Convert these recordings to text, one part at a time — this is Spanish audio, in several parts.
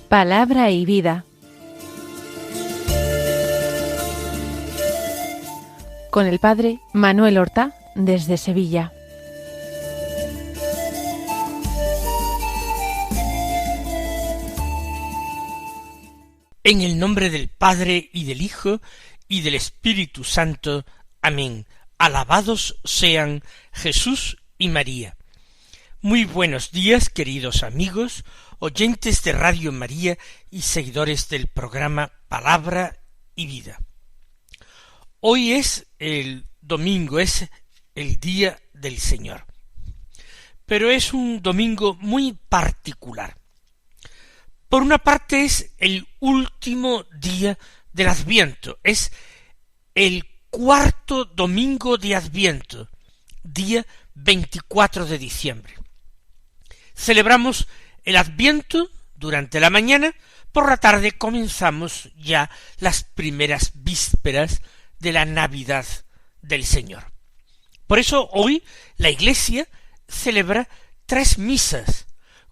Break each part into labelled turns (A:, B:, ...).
A: Palabra y vida. Con el padre Manuel Horta, desde Sevilla.
B: En el nombre del Padre, y del Hijo, y del Espíritu Santo. Amén. Alabados sean Jesús y María. Muy buenos días, queridos amigos, oyentes de Radio María y seguidores del programa Palabra y Vida. Hoy es el domingo, es el día del Señor. Pero es un domingo muy particular. Por una parte es el último día del Adviento, es el cuarto domingo de Adviento, día 24 de diciembre. Celebramos el Adviento durante la mañana, por la tarde comenzamos ya las primeras vísperas de la Navidad del Señor. Por eso hoy la Iglesia celebra 3 misas,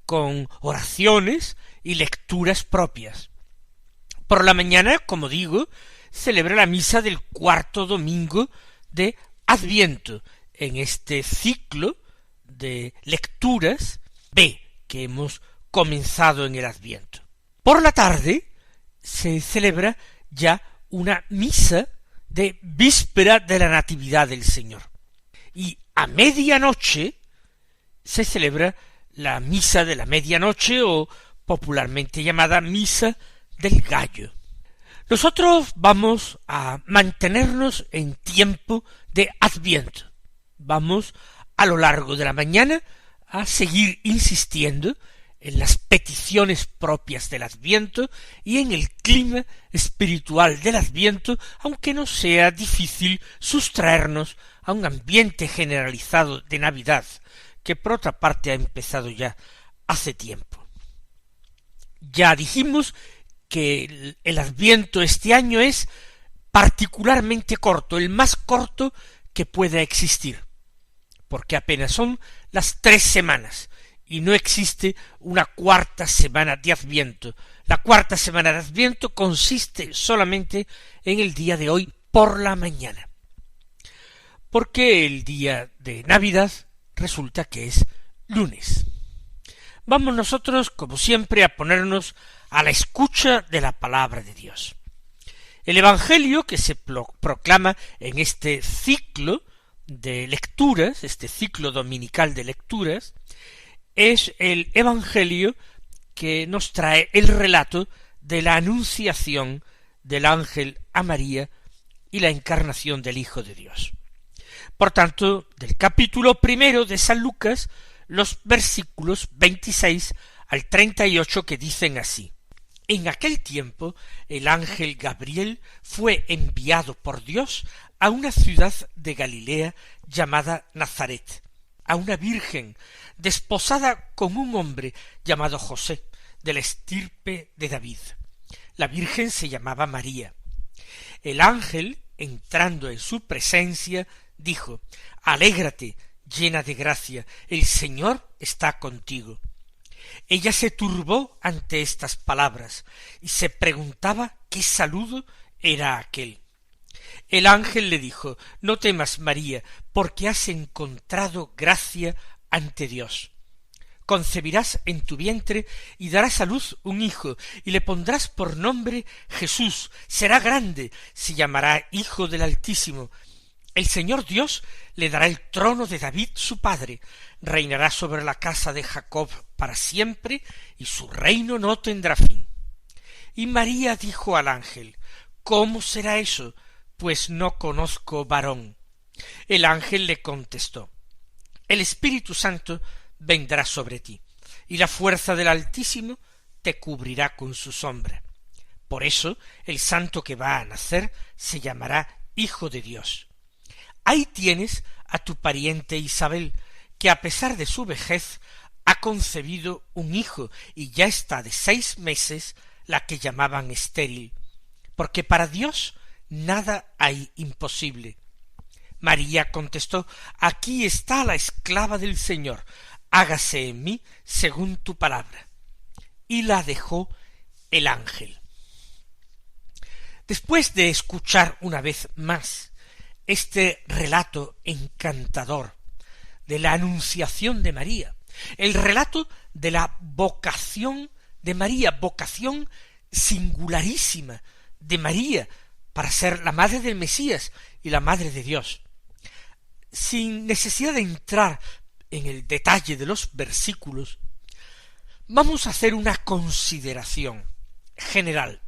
B: con oraciones y lecturas propias. Por la mañana, como digo, celebra la misa del cuarto domingo de Adviento, en este ciclo de lecturas B que hemos comenzado en el Adviento. Por la tarde se celebra ya una misa de víspera de la Natividad del Señor. Y a medianoche se celebra la misa de la medianoche, o popularmente llamada misa del gallo. Nosotros vamos a mantenernos en tiempo de Adviento. Vamos a lo largo de la mañana a seguir insistiendo en las peticiones propias del Adviento y en el clima espiritual del Adviento, aunque no sea difícil sustraernos a un ambiente generalizado de Navidad, que por otra parte ha empezado ya hace tiempo. Ya dijimos que el Adviento este año es particularmente corto, el más corto que pueda existir, porque apenas son las 3 semanas, y no existe una cuarta semana de Adviento. La cuarta semana de Adviento consiste solamente en el día de hoy por la mañana, porque el día de Navidad resulta que es lunes. Vamos nosotros, como siempre, a ponernos a la escucha de la palabra de Dios. El Evangelio que se proclama en este ciclo de lecturas, este ciclo dominical de lecturas, es el Evangelio que nos trae el relato de la anunciación del ángel a María y la encarnación del Hijo de Dios. Por tanto, del capítulo 1 de San Lucas, los versículos 26 al 38 que dicen así: En aquel tiempo el ángel Gabriel fue enviado por Dios a una ciudad de Galilea llamada Nazaret, a una virgen desposada con un hombre llamado José, de la estirpe de David. La virgen se llamaba María. El ángel, entrando en su presencia, dijo: Alégrate, llena de gracia, el Señor está contigo. Ella se turbó ante estas palabras y se preguntaba qué saludo era aquel. El ángel le dijo: No temas, María, porque has encontrado gracia ante Dios. Concebirás en tu vientre y darás a luz un hijo, y le pondrás por nombre Jesús. Será grande, se llamará Hijo del Altísimo. El Señor Dios le dará el trono de David su padre, reinará sobre la casa de Jacob para siempre, y su reino no tendrá fin. Y María dijo al ángel: ¿Cómo será eso? Pues no conozco varón. El ángel le contestó: El Espíritu Santo vendrá sobre ti, y la fuerza del Altísimo te cubrirá con su sombra. Por eso el santo que va a nacer se llamará Hijo de Dios. Ahí tienes a tu pariente Isabel, que a pesar de su vejez ha concebido un hijo, y ya está de 6 meses la que llamaban estéril, porque para Dios nada hay imposible. María contestó: Aquí está la esclava del Señor, hágase en mí según tu palabra. Y la dejó el ángel. Después de escuchar una vez más este relato encantador de la anunciación de María, el relato de la vocación de María, vocación singularísima de María para ser la madre del Mesías y la madre de Dios, sin necesidad de entrar en el detalle de los versículos, vamos a hacer una consideración general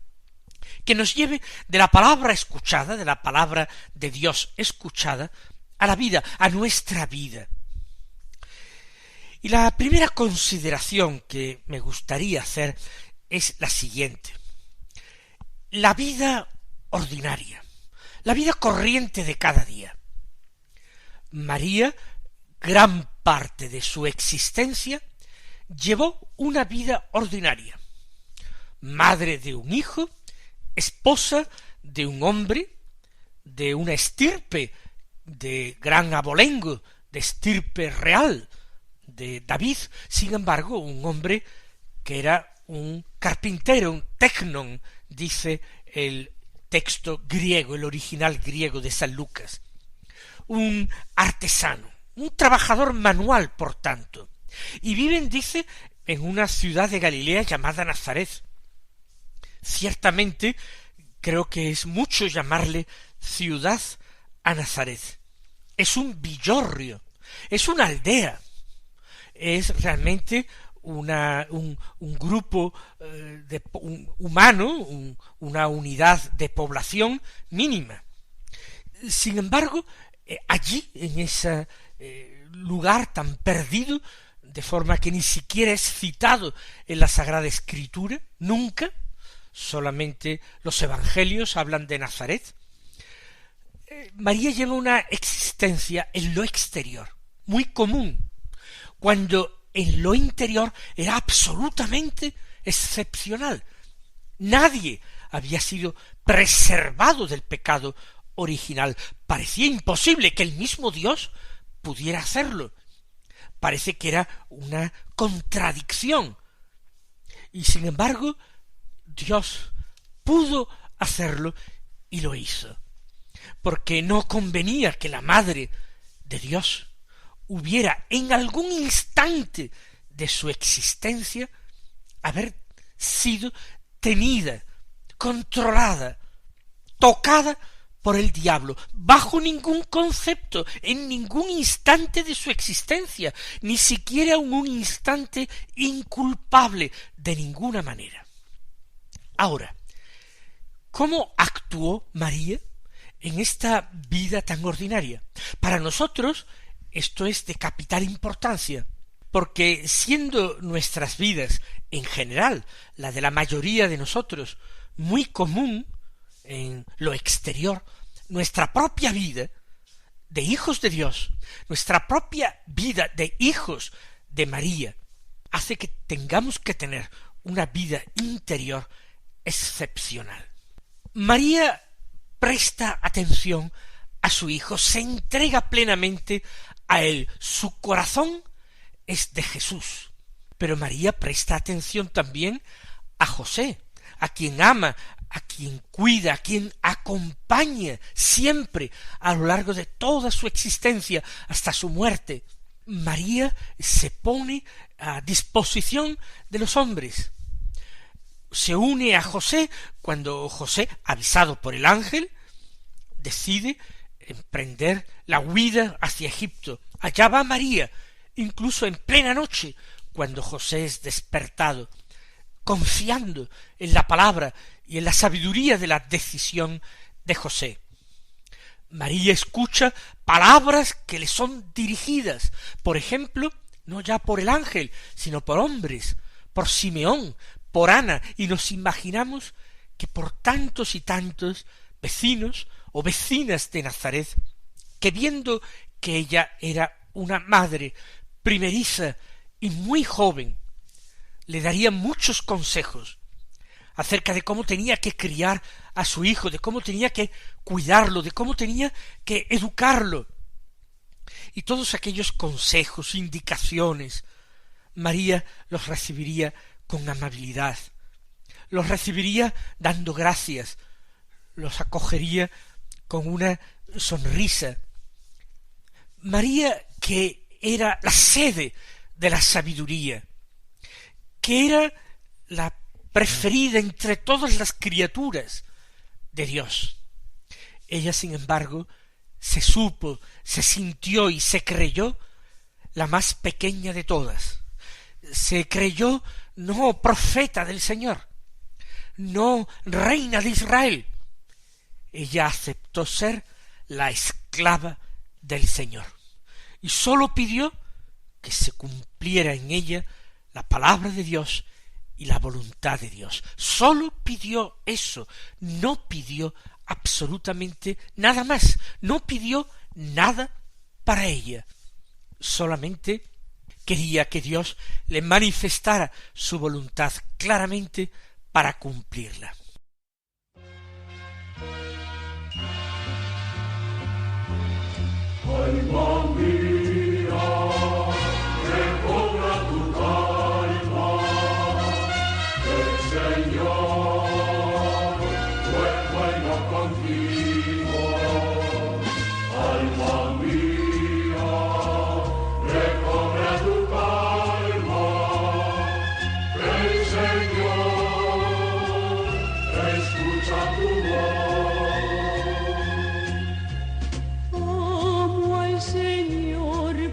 B: que nos lleve de la palabra escuchada, de la palabra de Dios escuchada, a la vida, a nuestra vida. Y la primera consideración que me gustaría hacer es la siguiente. La vida ordinaria, la vida corriente de cada día. María, gran parte de su existencia, llevó una vida ordinaria. Madre de un hijo, esposa de un hombre, de una estirpe de gran abolengo, de estirpe real, de David, sin embargo, un hombre que era un carpintero, un teknon, dice el texto griego, el original griego de San Lucas, un artesano, un trabajador manual, por tanto, y viven, dice, en una ciudad de Galilea llamada Nazaret. Ciertamente, creo que es mucho llamarle ciudad a Nazaret. Es un villorrio, es una aldea, es realmente un grupo humano, una unidad de población mínima. Sin embargo, allí, en ese lugar tan perdido, de forma que ni siquiera es citado en la Sagrada Escritura, nunca, solamente los evangelios hablan de Nazaret, María lleva una existencia en lo exterior, muy común, cuando en lo interior era absolutamente excepcional. Nadie había sido preservado del pecado original. Parecía imposible que el mismo Dios pudiera hacerlo. Parece que era una contradicción. Y sin embargo, Dios pudo hacerlo y lo hizo. Porque no convenía que la Madre de Dios hubiera en algún instante de su existencia haber sido tenida, controlada, tocada por el diablo, bajo ningún concepto, en ningún instante de su existencia, ni siquiera en un instante inculpable de ninguna manera. Ahora, ¿cómo actuó María en esta vida tan ordinaria? Para nosotros esto es de capital importancia, porque siendo nuestras vidas, en general, la de la mayoría de nosotros, muy común en lo exterior, nuestra propia vida de hijos de Dios, nuestra propia vida de hijos de María, hace que tengamos que tener una vida interior excepcional. María presta atención a su hijo, se entrega plenamente a él, su corazón es de Jesús. Pero María presta atención también a José, a quien ama, a quien cuida, a quien acompaña siempre a lo largo de toda su existencia hasta su muerte. María se pone a disposición de los hombres. Se une a José cuando José, avisado por el ángel, decide emprender la huida hacia Egipto. Allá va María, incluso en plena noche, cuando José es despertado, confiando en la palabra y en la sabiduría de la decisión de José. María escucha palabras que le son dirigidas, por ejemplo, no ya por el ángel, sino por hombres, por Simeón, por Ana, y nos imaginamos que por tantos y tantos vecinos o vecinas de Nazaret, que viendo que ella era una madre primeriza y muy joven, le darían muchos consejos acerca de cómo tenía que criar a su hijo, de cómo tenía que cuidarlo, de cómo tenía que educarlo. Y todos aquellos consejos, indicaciones, María los recibiría con amabilidad, los recibiría dando gracias, los acogería con una sonrisa. María, que era la sede de la sabiduría, que era la preferida entre todas las criaturas de Dios. Ella, sin embargo, se supo, se sintió y se creyó la más pequeña de todas. Se creyó no profeta del Señor, no reina de Israel. Ella aceptó ser la esclava del Señor y sólo pidió que se cumpliera en ella la palabra de Dios y la voluntad de Dios. Sólo pidió eso, no pidió absolutamente nada más, no pidió nada para ella, solamente quería que Dios le manifestara su voluntad claramente para cumplirla.
C: Alma mía, recobra tu calma, el Señor fue bueno contigo. Alma mía, recobra tu calma, el Señor escucha tu voz.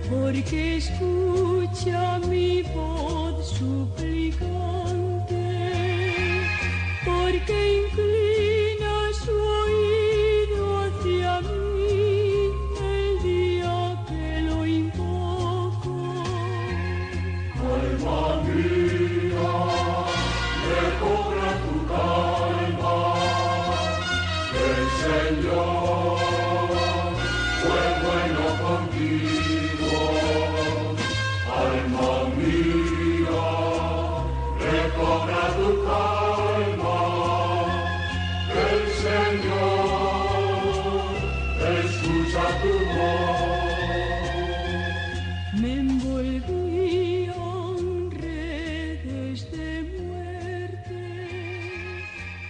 C: Porque escucha mi voz suplicante, porque inclina su oído hacia mí el día que lo invoco. Alma mía, recobra tu calma, el Señor fue bueno contigo. Alma mía, recobra tu calma, el Señor escucha tu voz. Me envolvían redes de muerte,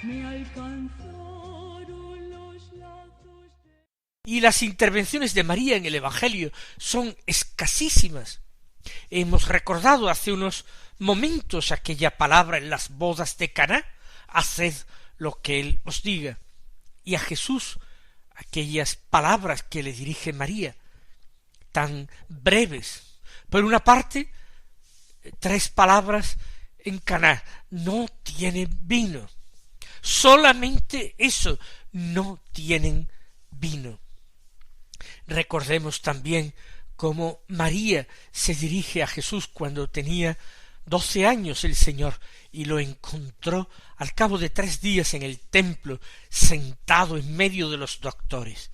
C: me alcanzaron los lazos de...
B: Y las intervenciones de María en el Evangelio son escasísimas. Hemos recordado hace unos momentos aquella palabra en las bodas de Caná: haced lo que él os diga. Y a Jesús aquellas palabras que le dirige María, tan breves. Por una parte, 3 palabras en Caná: no tiene vino. Solamente eso, no tienen vino. Recordemos también cómo María se dirige a Jesús cuando tenía 12 años el Señor y lo encontró al cabo de 3 días en el templo, sentado en medio de los doctores.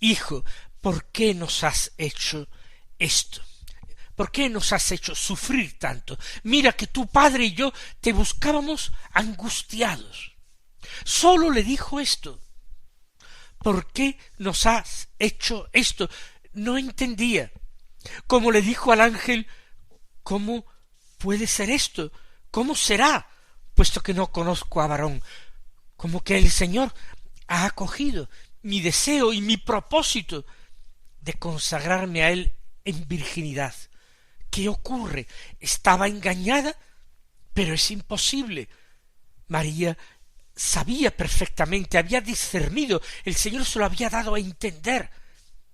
B: Hijo, ¿por qué nos has hecho esto? ¿Por qué nos has hecho sufrir tanto? Mira que tu padre y yo te buscábamos angustiados. Sólo le dijo esto. ¿Por qué nos has hecho esto? No entendía. Como le dijo al ángel, ¿cómo puede ser esto? ¿Cómo será? Puesto que no conozco a varón. Como que el Señor ha acogido mi deseo y mi propósito de consagrarme a Él en virginidad. ¿Qué ocurre? Estaba engañada, pero es imposible. María sabía perfectamente, había discernido, el Señor se lo había dado a entender,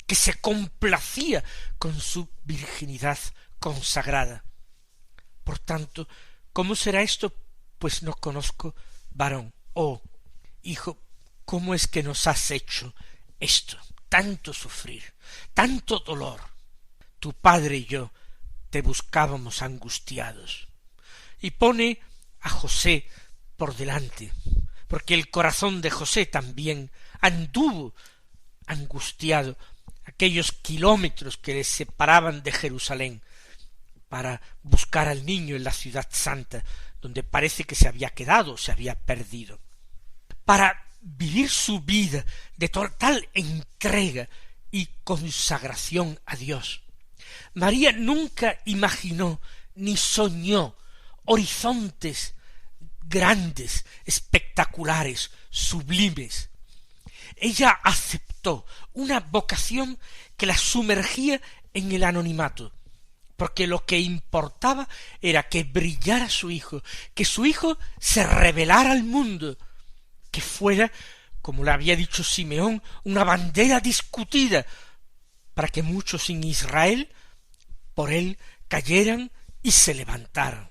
B: que se complacía con su virginidad consagrada. Por tanto, ¿cómo será esto? Pues no conozco varón. Oh, hijo, ¿cómo es que nos has hecho esto? Tanto sufrir, tanto dolor. Tu padre y yo te buscábamos angustiados. Y pone a José por delante, porque el corazón de José también anduvo angustiado aquellos kilómetros que le separaban de Jerusalén para buscar al niño en la ciudad santa, donde parece que se había quedado, se había perdido, para vivir su vida de total entrega y consagración a Dios. María nunca imaginó ni soñó horizontes grandes, espectaculares, sublimes. Ella aceptó una vocación que la sumergía en el anonimato, porque lo que importaba era que brillara su hijo, que su hijo se revelara al mundo, que fuera, como le había dicho Simeón, una bandera discutida, para que muchos en Israel por él cayeran y se levantaran.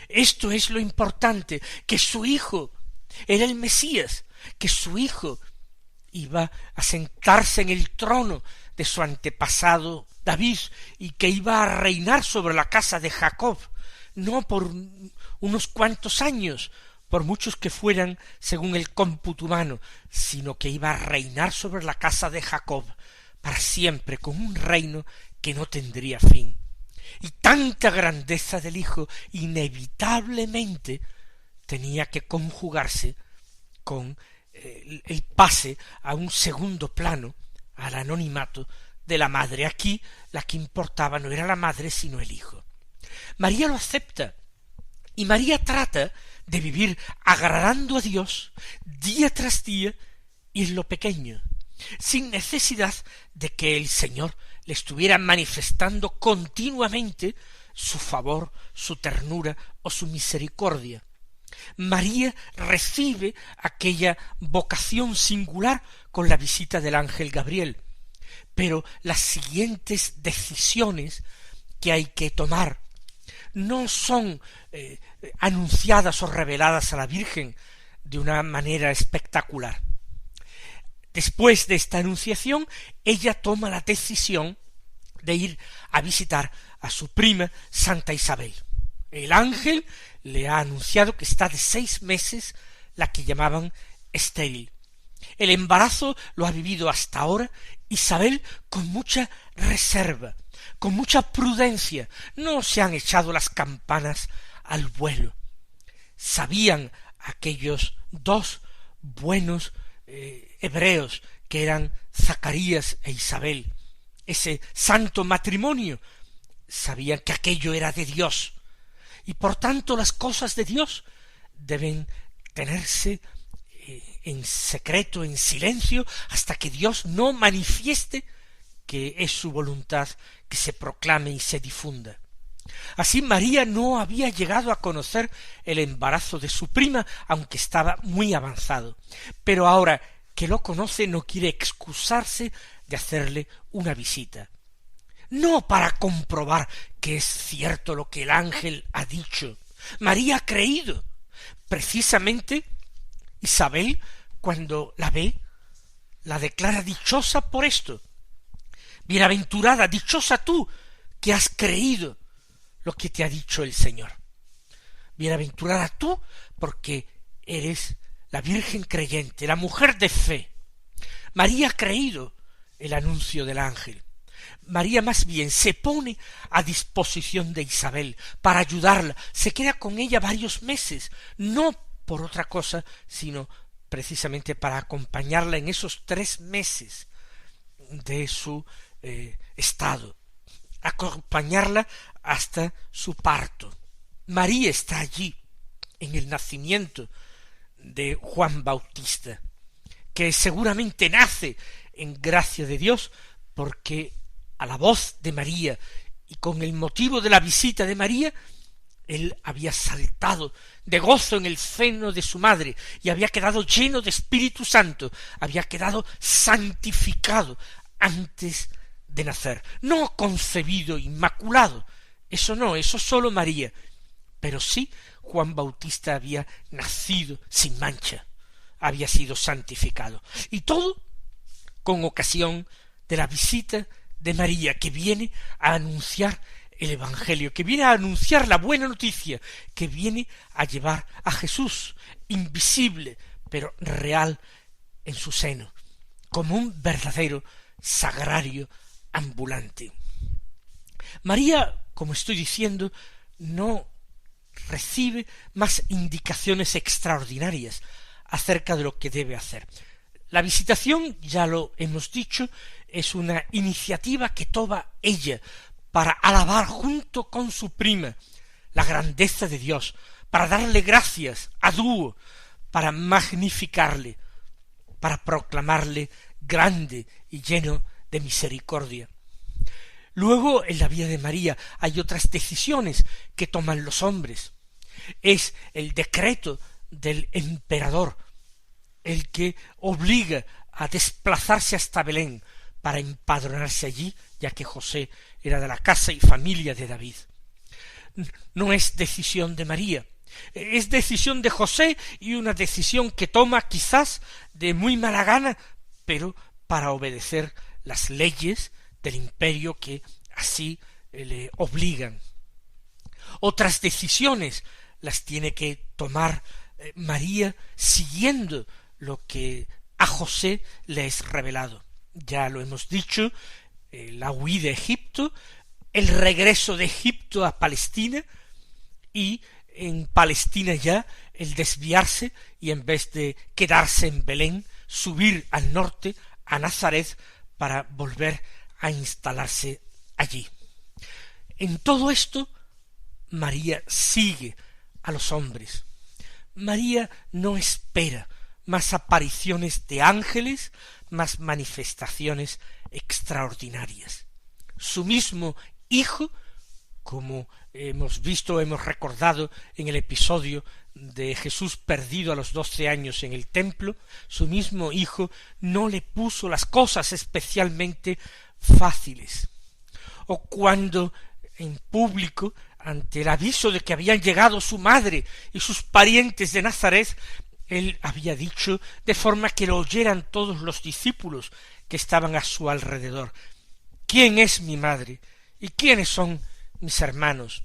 B: Esto es lo importante, que su hijo era el Mesías, que su hijo iba a sentarse en el trono de su antepasado David y que iba a reinar sobre la casa de Jacob, no por unos cuantos años, por muchos que fueran según el cómputo humano, sino que iba a reinar sobre la casa de Jacob para siempre, con un reino que no tendría fin. Y tanta grandeza del Hijo inevitablemente tenía que conjugarse con el pase a un segundo plano, al anonimato de la madre. Aquí la que importaba no era la madre, sino el hijo. María lo acepta, y María trata de vivir agradando a Dios día tras día y en lo pequeño, sin necesidad de que el Señor le estuviera manifestando continuamente su favor, su ternura o su misericordia. María recibe aquella vocación singular con la visita del ángel Gabriel, pero las siguientes decisiones que hay que tomar no son anunciadas o reveladas a la Virgen de una manera espectacular. Después de esta anunciación, ella toma la decisión de ir a visitar a su prima Santa Isabel. El ángel le ha anunciado que está de 6 meses, la que llamaban estéril. El embarazo lo ha vivido hasta ahora Isabel con mucha reserva, con mucha prudencia. No se han echado las campanas al vuelo. Sabían aquellos 2 buenos hebreos que eran Zacarías e Isabel, ese santo matrimonio, sabían que aquello era de Dios, y por tanto las cosas de Dios deben tenerse en secreto, en silencio, hasta que Dios no manifieste que es su voluntad que se proclame y se difunda. Así María no había llegado a conocer el embarazo de su prima, aunque estaba muy avanzado, pero ahora que lo conoce no quiere excusarse de hacerle una visita. No para comprobar que es cierto lo que el ángel ha dicho. María ha creído. Precisamente Isabel, cuando la ve, la declara dichosa por esto. Bienaventurada, dichosa tú, que has creído lo que te ha dicho el Señor. Bienaventurada tú, porque eres la Virgen creyente, la mujer de fe. María ha creído el anuncio del ángel. María más bien se pone a disposición de Isabel para ayudarla, se queda con ella varios meses, no por otra cosa, sino precisamente para acompañarla en esos 3 meses de su estado, acompañarla hasta su parto. María está allí en el nacimiento de Juan Bautista, que seguramente nace en gracia de Dios, porque a la voz de María y con el motivo de la visita de María, él había saltado de gozo en el seno de su madre y había quedado lleno de Espíritu Santo, había quedado santificado antes de nacer, no concebido inmaculado, eso no, eso solo María, pero sí Juan Bautista había nacido sin mancha, había sido santificado, y todo con ocasión de la visita de María, que viene a anunciar el Evangelio, que viene a anunciar la buena noticia, que viene a llevar a Jesús, invisible, pero real en su seno, como un verdadero sagrario ambulante. María, como estoy diciendo, no recibe más indicaciones extraordinarias acerca de lo que debe hacer. La visitación, ya lo hemos dicho, es una iniciativa que toma ella para alabar junto con su prima la grandeza de Dios, para darle gracias a dúo, para magnificarle, para proclamarle grande y lleno de misericordia. Luego, en la vida de María hay otras decisiones que toman los hombres. Es el decreto del emperador el que obliga a desplazarse hasta Belén para empadronarse allí, ya que José era de la casa y familia de David. No es decisión de María, es decisión de José, y una decisión que toma quizás de muy mala gana, pero para obedecer las leyes del imperio que así le obligan. Otras decisiones las tiene que tomar María siguiendo lo que a José le es revelado. Ya lo hemos dicho, la huida de Egipto, el regreso de Egipto a Palestina, y en Palestina ya el desviarse y en vez de quedarse en Belén, subir al norte a Nazaret para volver a instalarse allí. En todo esto María sigue a los hombres. María no espera más apariciones de ángeles, más manifestaciones extraordinarias. Su mismo Hijo, como hemos visto, hemos recordado en el episodio de Jesús perdido a los 12 años en el templo, su mismo Hijo no le puso las cosas especialmente fáciles. O cuando en público, ante el aviso de que habían llegado su madre y sus parientes de Nazaret, él había dicho, de forma que lo oyeran todos los discípulos que estaban a su alrededor: ¿quién es mi madre? ¿Y quiénes son mis hermanos?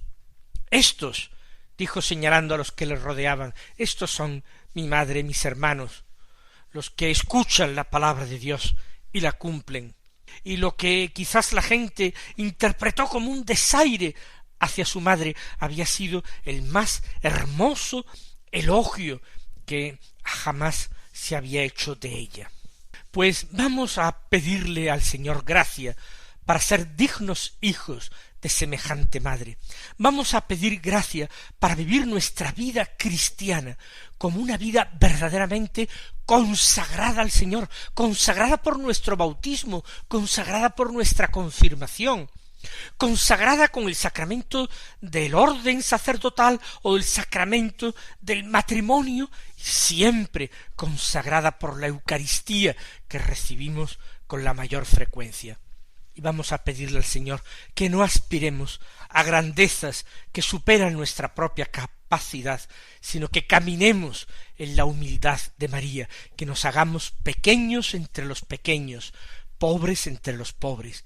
B: Estos, dijo señalando a los que le rodeaban, estos son mi madre, mis hermanos, los que escuchan la palabra de Dios y la cumplen. Y lo que quizás la gente interpretó como un desaire hacia su madre había sido el más hermoso elogio que jamás se había hecho de ella. Pues vamos a pedirle al Señor gracia para ser dignos hijos de semejante madre. Vamos a pedir gracia para vivir nuestra vida cristiana como una vida verdaderamente consagrada al Señor, consagrada por nuestro bautismo, consagrada por nuestra confirmación, consagrada con el sacramento del orden sacerdotal o el sacramento del matrimonio, siempre consagrada por la Eucaristía que recibimos con la mayor frecuencia. Y vamos a pedirle al Señor que no aspiremos a grandezas que superan nuestra propia capacidad, sino que caminemos en la humildad de María, que nos hagamos pequeños entre los pequeños, pobres entre los pobres,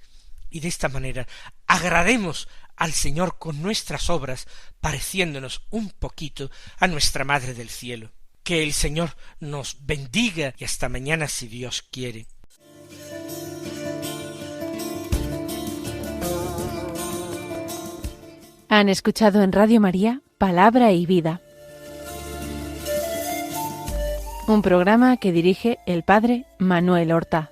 B: y de esta manera agrademos al Señor con nuestras obras, pareciéndonos un poquito a nuestra Madre del Cielo. Que el Señor nos bendiga y hasta mañana si Dios quiere.
A: Han escuchado en Radio María Palabra y Vida, un programa que dirige el Padre Manuel Horta.